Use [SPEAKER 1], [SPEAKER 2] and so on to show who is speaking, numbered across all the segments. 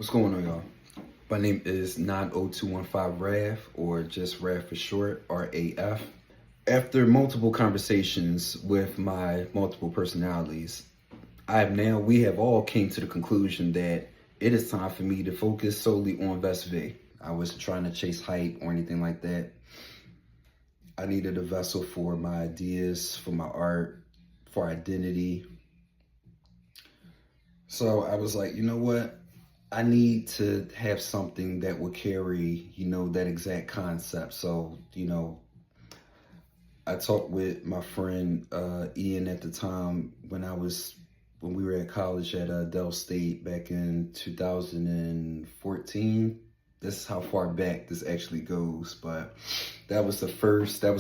[SPEAKER 1] What's going on, y'all? My name is 90215 RAF, or just RAF for short, RAF. After multiple conversations with my multiple personalities, we have all came to the conclusion that it is time for me to focus solely on Ves Vi. I wasn't trying to chase hype or anything like that. I needed a vessel for my ideas, for my art, for identity. So I was like, you know what? I need to have something that will carry, that exact concept. So, I talked with my friend Ian at the time when we were at college at Dell State back in 2014. This is how far back this actually goes, but that was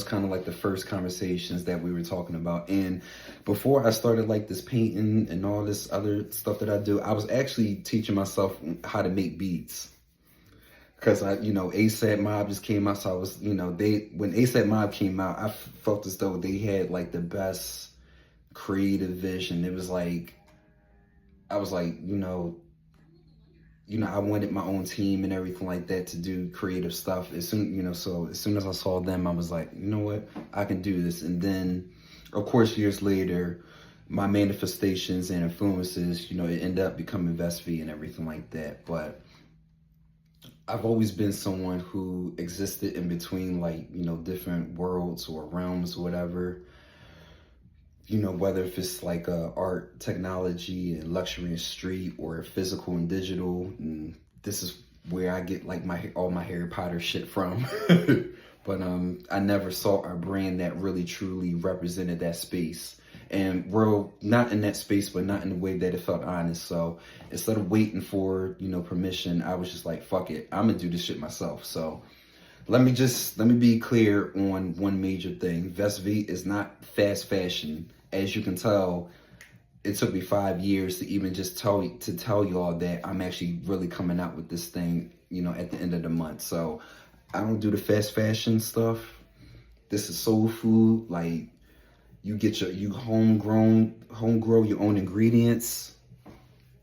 [SPEAKER 1] kind of like the first conversations that we were talking about. And before I started like this painting and all this other stuff that I do, I was actually teaching myself how to make beats. Because ASAP Mob just came out, so I was, when ASAP Mob came out, I felt as though they had like the best creative vision. It was like, I was like, I wanted my own team and everything like that to do creative stuff. So as soon as I saw them, I was like, you know what, I can do this. And then, of course, years later, my manifestations and influences, it ended up becoming Ves Vi and everything like that. But I've always been someone who existed in between, like, different worlds or realms or whatever. Whether if it's like art, technology, and luxury and street, or physical and digital. And this is where I get like all my Harry Potter shit from. But I never saw a brand that really truly represented that space. And we're not in that space, but not in the way that it felt honest. So instead of waiting for, permission, I was just like, fuck it, I'm gonna do this shit myself. So let me be clear on one major thing. Ves Vi is not fast fashion. As you can tell, it took me 5 years to even just tell y'all that I'm actually really coming out with this thing, at the end of the month. So I don't do the fast fashion stuff. This is soul food. Like, you homegrow your own ingredients.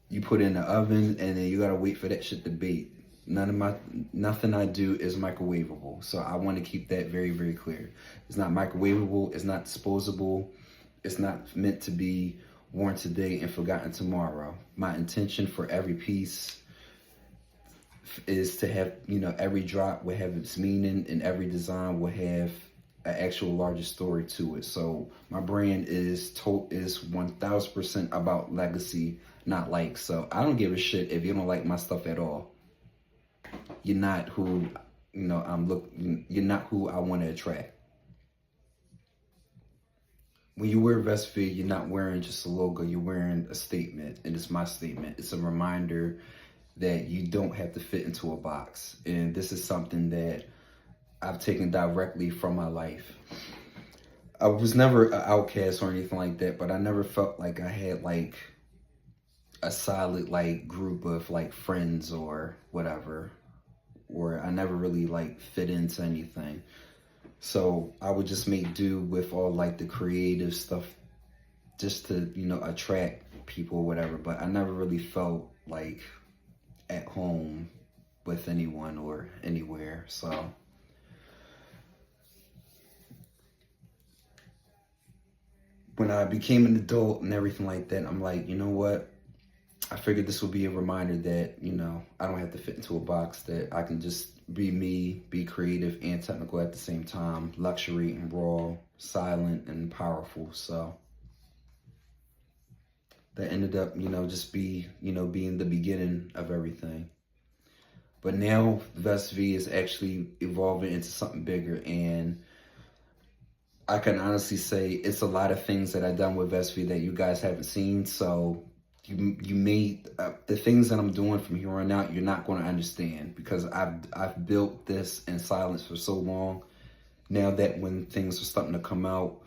[SPEAKER 1] You put it in the oven, and then you gotta wait for that shit to bake. Nothing I do is microwavable. So I want to keep that very, very clear. It's not microwavable. It's not disposable. It's not meant to be worn today and forgotten tomorrow. My intention for every piece is to have, every drop will have its meaning, and every design will have an actual larger story to it. So my brand is 1000% about legacy, not likes. So I don't give a shit if you don't like my stuff at all. You're not who, you're not who I want to attract. When you wear Ves Vi, you're not wearing just a logo, you're wearing a statement, and it's my statement. It's a reminder that you don't have to fit into a box. And this is something that I've taken directly from my life. I was never an outcast or anything like that, but I never felt like I had like a solid like group of like friends or whatever, or I never really like fit into anything. So I would just make do with all like the creative stuff just to, attract people or whatever. But I never really felt like at home with anyone or anywhere. So when I became an adult and everything like that, I'm like, you know what? I figured this would be a reminder that, I don't have to fit into a box, that I can just be me, be creative and technical at the same time, luxury and raw, silent and powerful. So that ended up, being the beginning of everything. But now Ves Vi is actually evolving into something bigger, and I can honestly say it's a lot of things that I've done with Ves Vi that you guys haven't seen. So you may the things that I'm doing from here on out, you're not going to understand, because I've built this in silence for so long. Now that when things are starting to come out,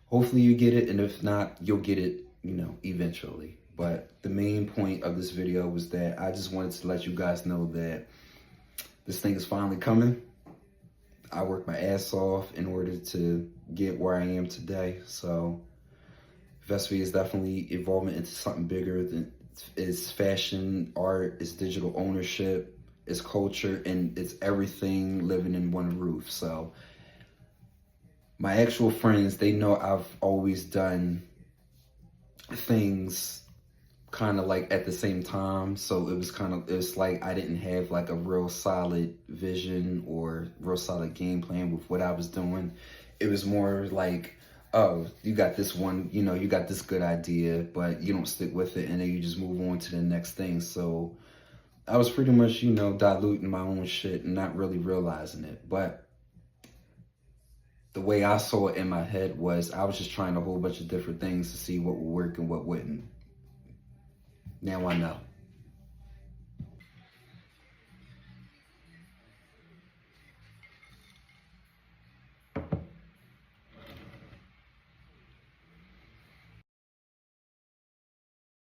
[SPEAKER 1] hopefully you get it, and if not, you'll get it, eventually. But the main point of this video was that I just wanted to let you guys know that this thing is finally coming. I worked my ass off in order to get where I am today. So Ves Vi is definitely evolving into something bigger It's fashion, art, it's digital ownership, it's culture, and it's everything living in one roof. So my actual friends, they know I've always done things kind of like at the same time. So it's like I didn't have like a real solid vision or real solid game plan with what I was doing. It was more like, oh, you got this one, you got this good idea, but you don't stick with it, and then you just move on to the next thing. So I was pretty much, diluting my own shit and not really realizing it. But the way I saw it in my head was I was just trying a whole bunch of different things to see what would work and what wouldn't. Now I know.